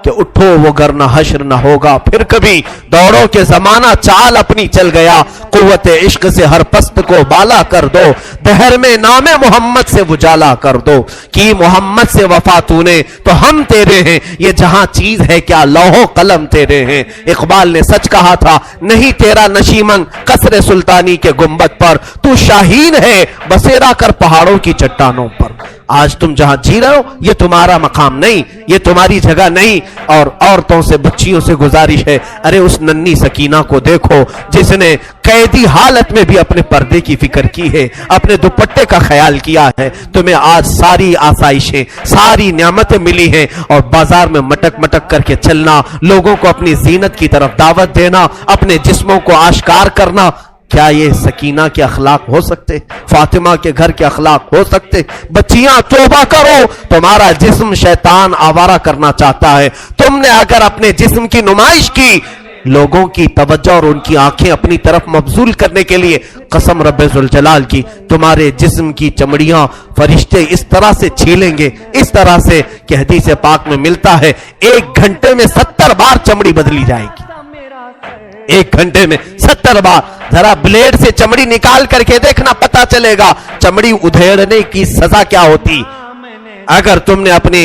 Speaker 1: کہ اٹھو وہ گرنا حشر نہ ہوگا پھر کبھی, دوڑو کے زمانہ چال اپنی چل گیا, قوت عشق سے ہر پست کو بالا کر دو, دہر میں نام محمد سے اجالا کر دو, کی محمد سے وفا تو نے تو ہم تیرے ہیں, یہ جہاں چیز ہے کیا لوح و قلم تیرے ہیں. اقبال نے سچ کہا تھا, نہیں تیرا نشیمن قصر سلطانی کے گنبد پر, تو شاہین ہے بسیرا کر پہاڑوں کی چٹانوں پر. آج تم جہاں جی رہے ہو یہ تمہارا مقام نہیں, یہ تمہاری جگہ نہیں. اور عورتوں سے, بچیوں سے گزارش ہے, ارے اس ننھی سکینہ کو دیکھو جس نے قیدی حالت میں بھی اپنے پردے کی فکر کی ہے, اپنے دوپٹے کا خیال کیا ہے. تمہیں آج ساری آسائشیں, ساری نعمتیں ملی ہیں, اور بازار میں مٹک مٹک کر کے چلنا, لوگوں کو اپنی زینت کی طرف دعوت دینا, اپنے جسموں کو آشکار کرنا, کیا یہ سکینہ کے اخلاق ہو سکتے؟ فاطمہ کے گھر کے اخلاق ہو سکتے؟ بچیاں توبہ کرو, تمہارا جسم شیطان آوارہ کرنا چاہتا ہے. تم نے اگر اپنے جسم کی نمائش کی لوگوں کی توجہ اور ان کی آنکھیں اپنی طرف مبذول کرنے کے لیے قسم رب ذوالجلال کی تمہارے جسم کی چمڑیاں فرشتے اس طرح سے چھیلیں گے، اس طرح سے کہ حدیث پاک میں ملتا ہے 1 گھنٹے میں 70 بار چمڑی بدلی جائے گی، 1 گھنٹے میں 70 بار۔ ذرا بلیڈ سے چمڑی نکال کر کے دیکھنا، پتا چلے گا چمڑی ادھیڑنے کی سزا کیا ہوتی۔ اگر تم نے اپنے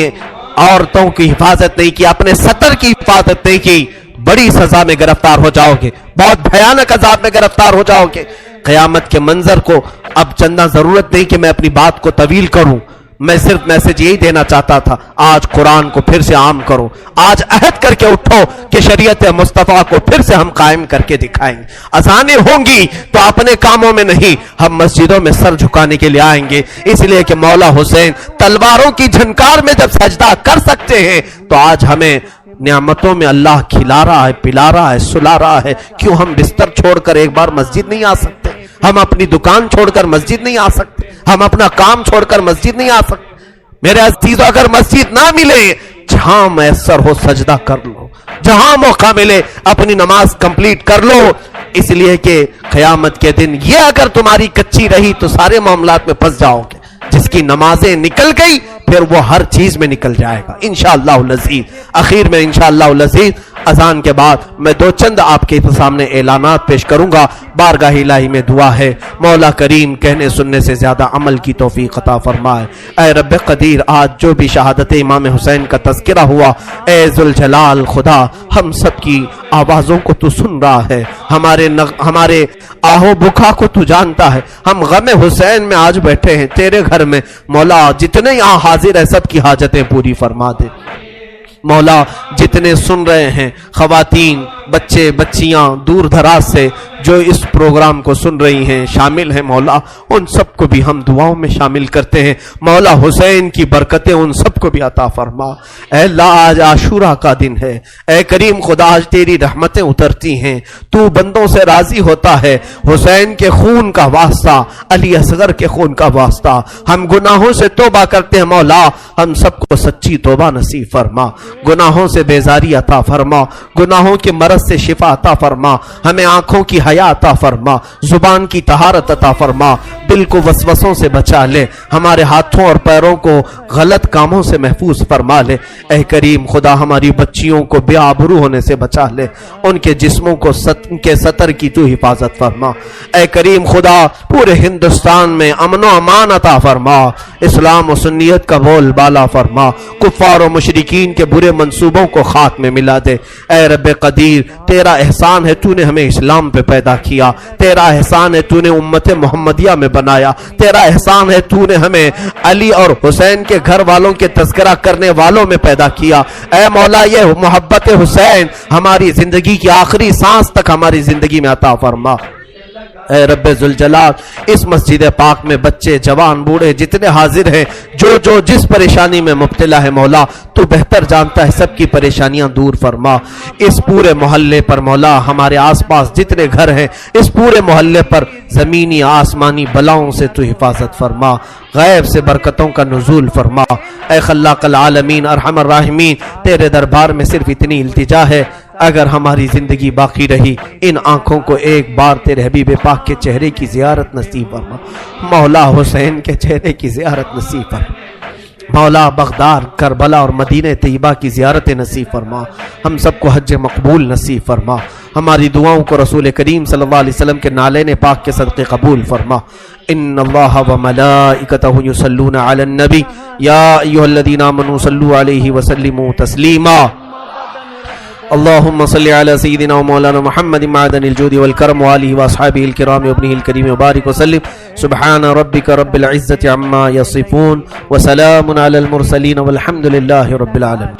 Speaker 1: عورتوں کی حفاظت نہیں کی، اپنے سطر کی حفاظت نہیں کی، بڑی سزا میں گرفتار ہو جاؤ گے، بہت بھیانک عذاب میں گرفتار ہو جاؤ گے۔ قیامت کے منظر کو اب چندہ ضرورت نہیں کہ میں اپنی بات کو طویل کروں، میں صرف میسج یہی دینا چاہتا تھا، آج قرآن کو پھر سے عام کرو، آج عہد کر کے اٹھو کہ شریعت مصطفیٰ کو پھر سے ہم قائم کر کے دکھائیں گے۔ اذانیں ہوں گی تو اپنے کاموں میں نہیں، ہم مسجدوں میں سر جھکانے کے لیے آئیں گے، اس لیے کہ مولا حسین تلواروں کی جھنکار میں جب سجدہ کر سکتے ہیں تو آج ہمیں نعمتوں میں اللہ کھلا رہا ہے، پلا رہا ہے، سلا رہا ہے، کیوں ہم بستر چھوڑ کر ایک بار مسجد نہیں آ سکتے؟ ہم اپنی دکان چھوڑ کر مسجد نہیں آ سکتے؟ ہم اپنا کام چھوڑ کر مسجد نہیں آ سکتے؟ میرے عزیزوں، اگر مسجد نہ ملے، جہاں میسر ہو سجدہ کر لو، جہاں موقع ملے اپنی نماز کمپلیٹ کر لو، اس لیے کہ قیامت کے دن یہ اگر تمہاری کچی رہی تو سارے معاملات میں پھنس جاؤ گے۔ جس کی نمازیں نکل گئی پھر وہ ہر چیز میں نکل جائے گا انشاءاللہ العزیز۔ اخیر میں انشاءاللہ العزیز اذان کے بعد میں دو چند آپ کے سامنے اعلانات پیش کروں گا۔ بارگاہ الہی میں دعا ہے مولا کریم کہنے سننے سے زیادہ عمل کی توفیق عطا فرمائے۔ اے رب قدیر، آج جو بھی شہادت امام حسین کا تذکرہ ہوا، اے ذوالجلال خدا، ہم سب کی آوازوں کو تو سن رہا ہے، ہمارے آہو بکا کو تو جانتا ہے۔ ہم غم حسین میں آج بیٹھے ہیں تیرے گھر میں، مولا جتنے یہاں حاضر ہیں سب کی حاجتیں پوری فرما دے۔ مولا جتنے سن رہے ہیں، خواتین، بچے، بچیاں دور دراز سے جو اس پروگرام کو سن رہی ہیں، شامل ہیں، مولا ان سب کو بھی ہم دعاؤں میں شامل کرتے ہیں۔ مولا حسین کی برکتیں ان سب کو بھی عطا فرما۔ اے اللہ، آج عاشورہ کا دن ہے، اے کریم خدا، آج تیری رحمتیں اترتی ہیں، تو بندوں سے راضی ہوتا ہے۔ حسین کے خون کا واسطہ، علی اصغر کے خون کا واسطہ، ہم گناہوں سے توبہ کرتے ہیں، مولا ہم سب کو سچی توبہ نصیب فرما، گناہوں سے بیزاری عطا فرما، گناہوں کے مرض سے شفا عطا فرما، ہمیں آنکھوں کی حیا عطا فرما، زبان کی طہارت عطا فرما، دل کو وسوسوں سے بچا لے، ہمارے ہاتھوں اور پیروں کو غلط کاموں سے محفوظ فرما لے۔ اے کریم خدا، ہماری بچیوں کو بے آبرو ہونے سے بچا لے، ان کے جسموں کو ان کے سطر کی تو حفاظت فرما۔ اے کریم خدا، پورے ہندوستان میں امن و امان عطا فرما، اسلام و سنیت کا بول بالا فرما، کفار و مشرکین کے برے منصوبوں کو خاک میں ملا دے۔ اے رب قدیر، تیرا احسان ہے تو نے ہمیں اسلام پہ پیدا کیا، تیرا احسان ہے تو نے امت محمدیہ میں بنایا، تیرا احسان ہے تو نے ہمیں علی اور حسین کے گھر والوں کے تذکرہ کرنے والوں میں پیدا کیا۔ اے مولا، یہ محبت حسین ہماری زندگی کی آخری سانس تک ہماری زندگی میں عطا فرما۔ اے رب ذوالجلال، اس مسجد پاک میں بچے، جوان، بوڑھے جتنے حاضر ہیں، جو جس پریشانی میں مبتلا ہے، مولا تو بہتر جانتا ہے، سب کی پریشانیاں دور فرما۔ اس پورے محلے پر مولا، ہمارے آس پاس جتنے گھر ہیں، اس پورے محلے پر زمینی آسمانی بلاؤں سے تو حفاظت فرما، غیب سے برکتوں کا نزول فرما۔ اے خلاق العالمین، ارحم الراحمین، تیرے دربار میں صرف اتنی التجا ہے، اگر ہماری زندگی باقی رہی، ان آنکھوں کو ایک بار تیرے حبیب پاک کے چہرے کی زیارت نصیب فرما، مولا حسین کے چہرے کی زیارت نصیب فرما، مولا بغداد، کربلا اور مدینہ طیبہ کی زیارت نصیب فرما، ہم سب کو حج مقبول نصیب فرما، ہماری دعاؤں کو رسول کریم صلی اللہ علیہ وسلم کے نالین پاک کے صدقے قبول فرما۔ ان اللہ وملائکتہ یصلون علی النبی یا ایھا الذین آمنوا صلوا علیہ وسلموا تسلیما۔ اللهم صل على سيدنا ومولانا محمد معدن الجود والكرم وآله وأصحابه الكرام وابنه الكريم وبارك وسلم سبحان ربك رب العزة عما يصفون وسلام على المرسلين والحمد لله رب العالمين۔